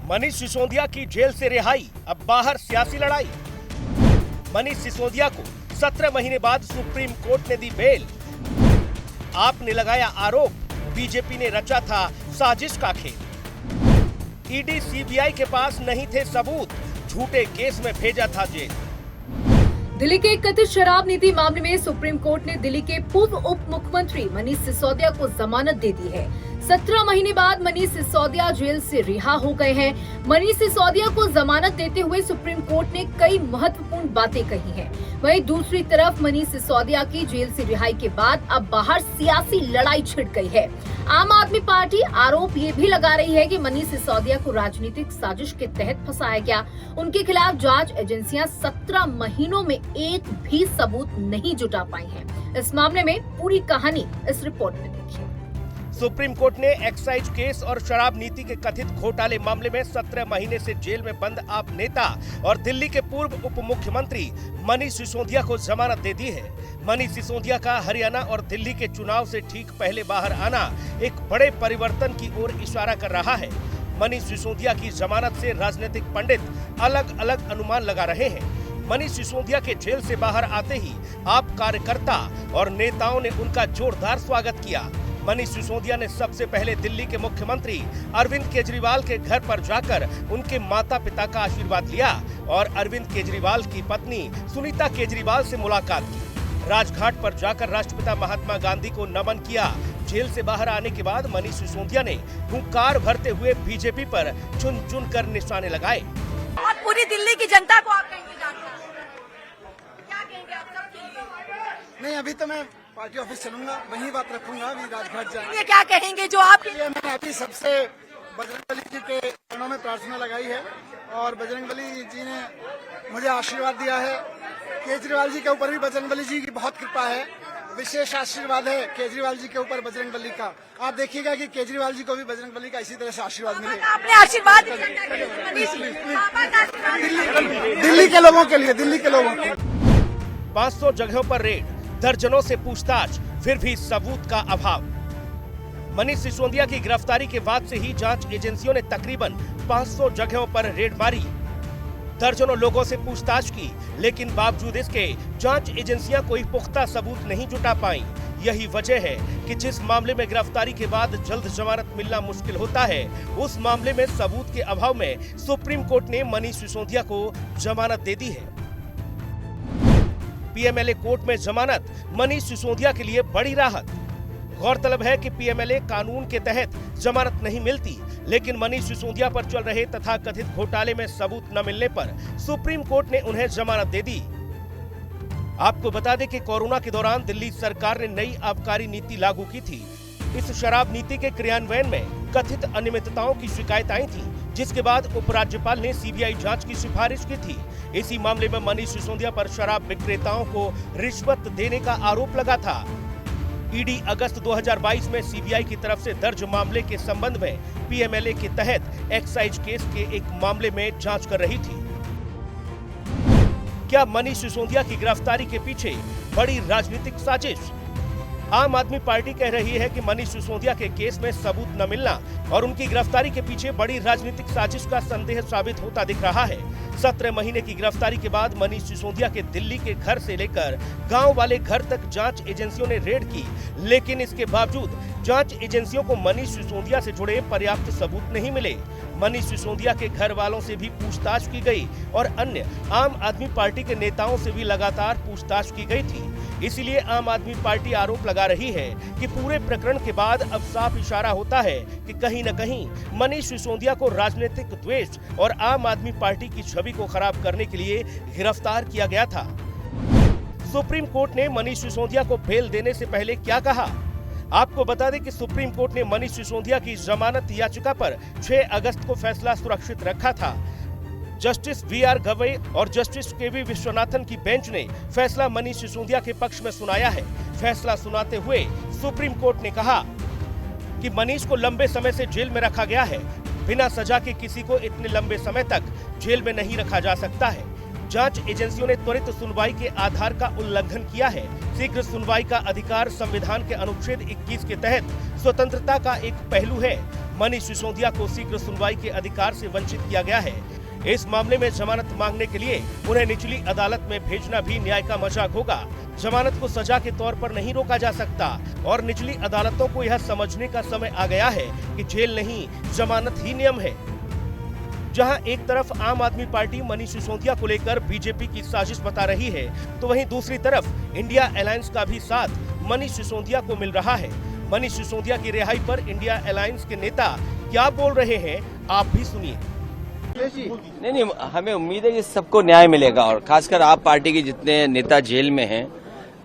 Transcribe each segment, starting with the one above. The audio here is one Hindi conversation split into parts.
मनीष सिसोदिया की जेल से रिहाई, अब बाहर सियासी लड़ाई। मनीष सिसोदिया को 17 महीने बाद सुप्रीम कोर्ट ने दी बेल। आपने लगाया आरोप, बीजेपी ने रचा था साजिश का खेल। ईडी सीबीआई के पास नहीं थे सबूत, झूठे केस में भेजा था जेल। दिल्ली के कथित शराब नीति मामले में सुप्रीम कोर्ट ने दिल्ली के पूर्व उप मुख्यमंत्री मनीष सिसोदिया को जमानत दे दी है। 17 महीने बाद मनीष सिसोदिया जेल से रिहा हो गए हैं। मनीष सिसोदिया को जमानत देते हुए सुप्रीम कोर्ट ने कई महत्वपूर्ण बातें कही हैं। वहीं दूसरी तरफ मनीष सिसोदिया की जेल से रिहाई के बाद अब बाहर सियासी लड़ाई छिड़ गई है। आम आदमी पार्टी आरोप ये भी लगा रही है कि मनीष सिसोदिया को राजनीतिक साजिश के तहत फंसाया गया। उनके खिलाफ जांच एजेंसियां 17 महीनों में एक भी सबूत नहीं जुटा पाई हैं। इस मामले में पूरी कहानी इस रिपोर्ट में देखिए। सुप्रीम कोर्ट ने एक्साइज केस और शराब नीति के कथित घोटाले मामले में 17 महीने से जेल में बंद आप नेता और दिल्ली के पूर्व उप मुख्यमंत्री मनीष सिसोदिया को जमानत दे दी है। मनीष सिसोदिया का हरियाणा और दिल्ली के चुनाव से ठीक पहले बाहर आना एक बड़े परिवर्तन की ओर इशारा कर रहा है। मनीष सिसोदिया की जमानत से राजनीतिक पंडित अलग अलग अनुमान लगा रहे हैं। मनीष सिसोदिया के जेल से बाहर आते ही आप कार्यकर्ता और नेताओं ने उनका जोरदार स्वागत किया। मनीष सिसोदिया ने सबसे पहले दिल्ली के मुख्यमंत्री अरविंद केजरीवाल के घर पर जाकर उनके माता पिता का आशीर्वाद लिया और अरविंद केजरीवाल की पत्नी सुनीता केजरीवाल से मुलाकात की। राजघाट पर जाकर राष्ट्रपिता महात्मा गांधी को नमन किया। जेल से बाहर आने के बाद मनीष सिसोदिया ने हुंकार भरते हुए बीजेपी पर चुन चुन कर निशाने लगाए। और पूरी दिल्ली की जनता को आप कहेंगे क्या कहेंगे आप सबके लिए? नहीं, अभी तो मैं पार्टी ऑफिस चलूंगा, वहीं बात रखूंगा। अभी राजघाट जाएंगे। ये क्या कहेंगे जो आप मैंने अभी सबसे बजरंगबली जी के चरणों में प्रार्थना लगाई है और बजरंगबली जी ने मुझे आशीर्वाद दिया है। केजरीवाल जी के ऊपर भी बजरंगबली जी की बहुत कृपा है, विशेष आशीर्वाद है केजरीवाल जी के ऊपर बजरंगबली का। आप देखिएगा कि केजरीवाल जी को भी बजरंगबली का इसी तरह से आशीर्वाद मिले। आपने आशीर्वाद दिल्ली के लोगों के लिए, दिल्ली के लोगों के 500 जगहों पर रेड, दर्जनों से पूछताछ, फिर भी सबूत का अभाव। मनीष सिसोदिया की गिरफ्तारी के बाद से ही जांच एजेंसियों ने तकरीबन 500 जगहों पर रेड मारी, दर्जनों लोगों से पूछताछ की, लेकिन बावजूद इसके जांच एजेंसियां कोई पुख्ता सबूत नहीं जुटा पाई। यही वजह है कि जिस मामले में गिरफ्तारी के बाद जल्द जमानत मिलना मुश्किल होता है, उस मामले में सबूत के अभाव में सुप्रीम कोर्ट ने मनीष सिसोदिया को जमानत दे दी है। पीएमएलए कोर्ट में जमानत मनीष सिसोदिया के लिए बड़ी राहत। गौरतलब है कि पीएमएलए कानून के तहत जमानत नहीं मिलती, लेकिन मनीष सिसोदिया पर चल रहे तथाकथित घोटाले में सबूत न मिलने पर सुप्रीम कोर्ट ने उन्हें जमानत दे दी। आपको बता दें कि कोरोना के दौरान दिल्ली सरकार ने नई आबकारी नीति लागू की थी। इस शराब नीति के क्रियान्वयन में कथित अनियमितताओं की शिकायत आई थी, जिसके बाद उपराज्यपाल ने सीबीआई जांच की सिफारिश की थी। इसी मामले में मनीष सिसोदिया पर शराब विक्रेताओं को रिश्वत देने का आरोप लगा था। ईडी अगस्त 2022 में सीबीआई की तरफ से दर्ज मामले के संबंध में पीएमएलए के तहत एक्साइज केस के एक मामले में जांच कर रही थी। क्या मनीष सिसोदिया की गिरफ्तारी के पीछे बड़ी राजनीतिक साजिश? आम आदमी पार्टी कह रही है कि मनीष सिसोदिया के केस में सबूत न मिलना और उनकी गिरफ्तारी के पीछे बड़ी राजनीतिक साजिश का संदेह साबित होता दिख रहा है। 17 महीने की गिरफ्तारी के बाद मनीष सिसोदिया के दिल्ली के घर से लेकर गांव वाले घर तक जांच एजेंसियों ने रेड की, लेकिन इसके बावजूद जांच एजेंसियों को मनीष सिसोदिया से जुड़े पर्याप्त सबूत नहीं मिले। मनीष सिसोदिया के घर वालों से भी पूछताछ की गई और अन्य आम आदमी पार्टी के नेताओं से भी लगातार पूछताछ की गई थी। इसीलिए आम आदमी पार्टी आरोप लगा रही है कि पूरे प्रकरण के बाद अब साफ इशारा होता है कि कहीं न कहीं मनीष सिसोदिया को राजनीतिक द्वेष और आम आदमी पार्टी की छवि को खराब करने के लिए गिरफ्तार किया गया था। सुप्रीम कोर्ट ने मनीष सिसोदिया को बेल देने से पहले क्या कहा? आपको बता दें कि सुप्रीम कोर्ट ने मनीष सिसोदिया की जमानत याचिका पर 6 अगस्त को फैसला सुरक्षित रखा था। Justice VR. गवई और जस्टिस के.वी. विश्वनाथन की बेंच ने फैसला मनीष सिसोदिया के पक्ष में सुनाया है। फैसला सुनाते हुए सुप्रीम कोर्ट ने कहा कि मनीष को लंबे समय से जेल में रखा गया है। बिना सजा के किसी को इतने लंबे समय तक जेल में नहीं रखा जा सकता है। जांच एजेंसियों ने त्वरित सुनवाई के आधार का उल्लंघन किया है। शीघ्र सुनवाई का अधिकार संविधान के अनुच्छेद 21 के तहत स्वतंत्रता का एक पहलू है। मनीष सिसोदिया को शीघ्र सुनवाई के अधिकार से वंचित किया गया है। इस मामले में जमानत मांगने के लिए उन्हें निचली अदालत में भेजना भी न्याय का मजाक होगा। जमानत को सजा के तौर पर नहीं रोका जा सकता और निचली अदालतों को यह समझने का समय आ गया है कि जेल नहीं, जमानत ही नियम है। जहां एक तरफ आम आदमी पार्टी मनीष सिसोदिया को लेकर बीजेपी की साजिश बता रही है, तो वहीं दूसरी तरफ इंडिया अलायंस का भी साथ मनीष सिसोदिया को मिल रहा है। मनीष सिसोदिया की रिहाई पर इंडिया अलायंस के नेता क्या बोल रहे हैं, आप भी सुनिए। नहीं, हमें उम्मीद है कि सबको न्याय मिलेगा और खासकर आप पार्टी के जितने नेता जेल में हैं,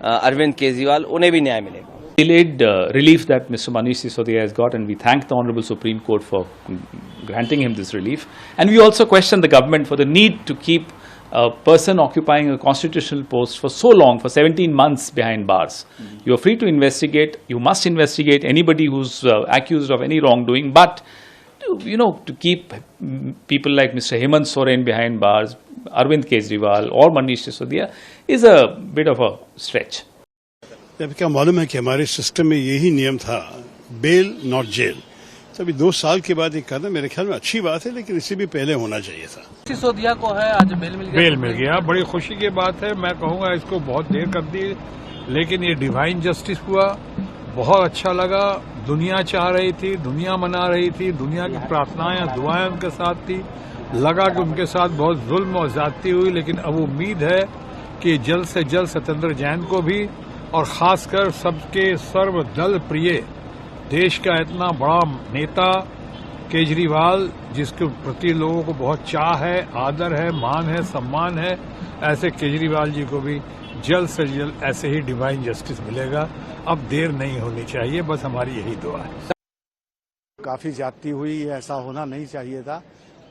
अरविंद केजरीवाल, उन्हें भी न्याय मिलेगा। Delayed relief that Mr. Manish Sisodia has got, and we thank the Honorable Supreme Court for granting him this relief. And we also question the government for the need to keep a person occupying a constitutional post for so long, for 17 months behind bars. You are free to investigate. You must investigate anybody who's accused of any wrongdoing. But to keep people like Mr. Hemant Soren behind bars, Arvind Kejriwal or Manish Sisodia is a bit of a stretch. जब क्या मालूम है कि हमारे सिस्टम में यही नियम था, बेल नॉट जेल। तो अभी 2 साल के बाद एक कदम मेरे ख्याल में अच्छी बात है, लेकिन इससे भी पहले होना चाहिए था। सिसोदिया को है आज बेल मिल गया। बेल मिल गया, बड़ी खुशी की बात है। मैं कहूँगा इसको बहुत देर कर दी, लेकिन ये डिवाइन जस्टिस हुआ, बहुत अच्छा लगा। दुनिया चाह रही थी, दुनिया मना रही थी, दुनिया की प्रार्थनाएं दुआएं उनके साथ थी। लगा कि उनके साथ बहुत जुल्म और ज्यादती हुई, लेकिन अब उम्मीद है कि जल्द से जल्द सत्येंद्र जैन को भी, और खासकर सबके सर्वदल प्रिय देश का इतना बड़ा नेता केजरीवाल, जिसके प्रति लोगों को बहुत चाह है, आदर है, मान है, सम्मान है, ऐसे केजरीवाल जी को भी जल्द से जल्द ऐसे ही डिवाइन जस्टिस मिलेगा। अब देर नहीं होनी चाहिए, बस हमारी यही दुआ है। काफी ज्यादती हुई, ऐसा होना नहीं चाहिए था।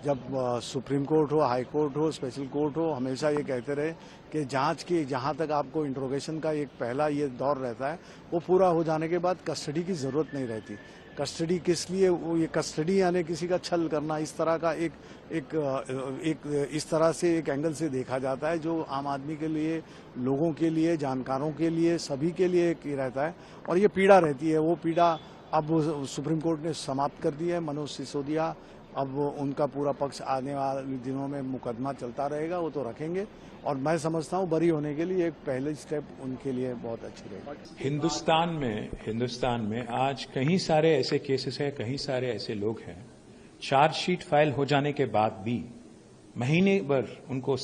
जब सुप्रीम कोर्ट हो, हाई कोर्ट हो, स्पेशल कोर्ट हो, हमेशा ये कहते रहे कि जांच की जहां तक आपको इंट्रोगेशन का एक पहला ये दौर रहता है, वो पूरा हो जाने के बाद कस्टडी की जरूरत नहीं रहती। कस्टडी किस लिए? वो ये कस्टडी यानी किसी का छल करना, इस तरह का एक इस तरह से एक एंगल से देखा जाता है, जो आम आदमी के लिए, लोगों के लिए, जानकारों के लिए, सभी के लिए रहता है और ये पीड़ा रहती है। वो पीड़ा अब सुप्रीम कोर्ट ने समाप्त कर दी है। मनोज सिसोदिया, अब उनका पूरा पक्ष आने वाले दिनों में मुकदमा चलता रहेगा, वो तो रखेंगे और मैं समझता हूं बरी होने के लिए एक पहले स्टेप उनके लिए बहुत अच्छी रहेगी। हिंदुस्तान में आज कई सारे ऐसे केसेस हैं, कई सारे ऐसे लोग हैं, चार्जशीट फाइल हो जाने के बाद भी महीने भर उनको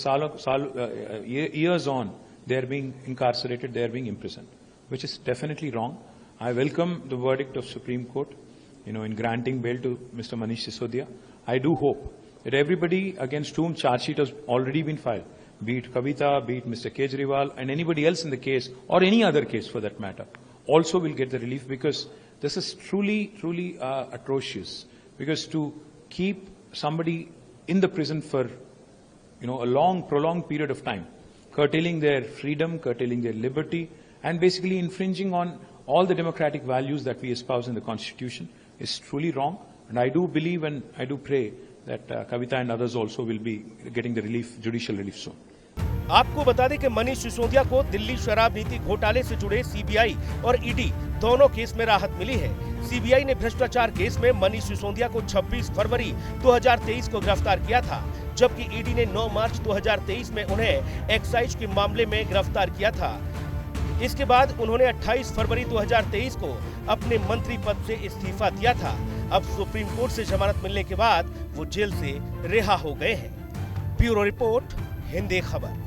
years on they are being incarcerated, they are being imprisoned, which is definitely wrong. I welcome the verdict of Supreme Court, in granting bail to Mr. Manish Sisodia. I do hope that everybody against whom charge sheet has already been filed, be it Kavita, be it Mr. Kejriwal, and anybody else in the case, or any other case for that matter, also will get the relief, because this is truly atrocious. Because to keep somebody in the prison for, a long, prolonged period of time, curtailing their freedom, curtailing their liberty, and basically infringing on all the democratic values that we espouse in the Constitution is truly wrong. And I do believe and I do pray that Kavita and others also will be getting the relief, judicial relief soon. आपको बता दें कि मनीष सिसोदिया को दिल्ली शराब नीति घोटाले से जुड़े सीबीआई और ईडी दोनों केस में राहत मिली है। सीबीआई ने भ्रष्टाचार केस में मनीष सिसोदिया को 26 फरवरी 2023 को गिरफ्तार किया था, जबकि ईडी ने 9 मार्च 2023 में उन्हें एक्साइज के मामले में गिरफ्तार किया था। इसके बाद उन्होंने 28 फरवरी 2023 को अपने मंत्री पद से इस्तीफा दिया था। अब सुप्रीम कोर्ट से जमानत मिलने के बाद वो जेल से रिहा हो गए हैं। ब्यूरो रिपोर्ट, हिंदी खबर।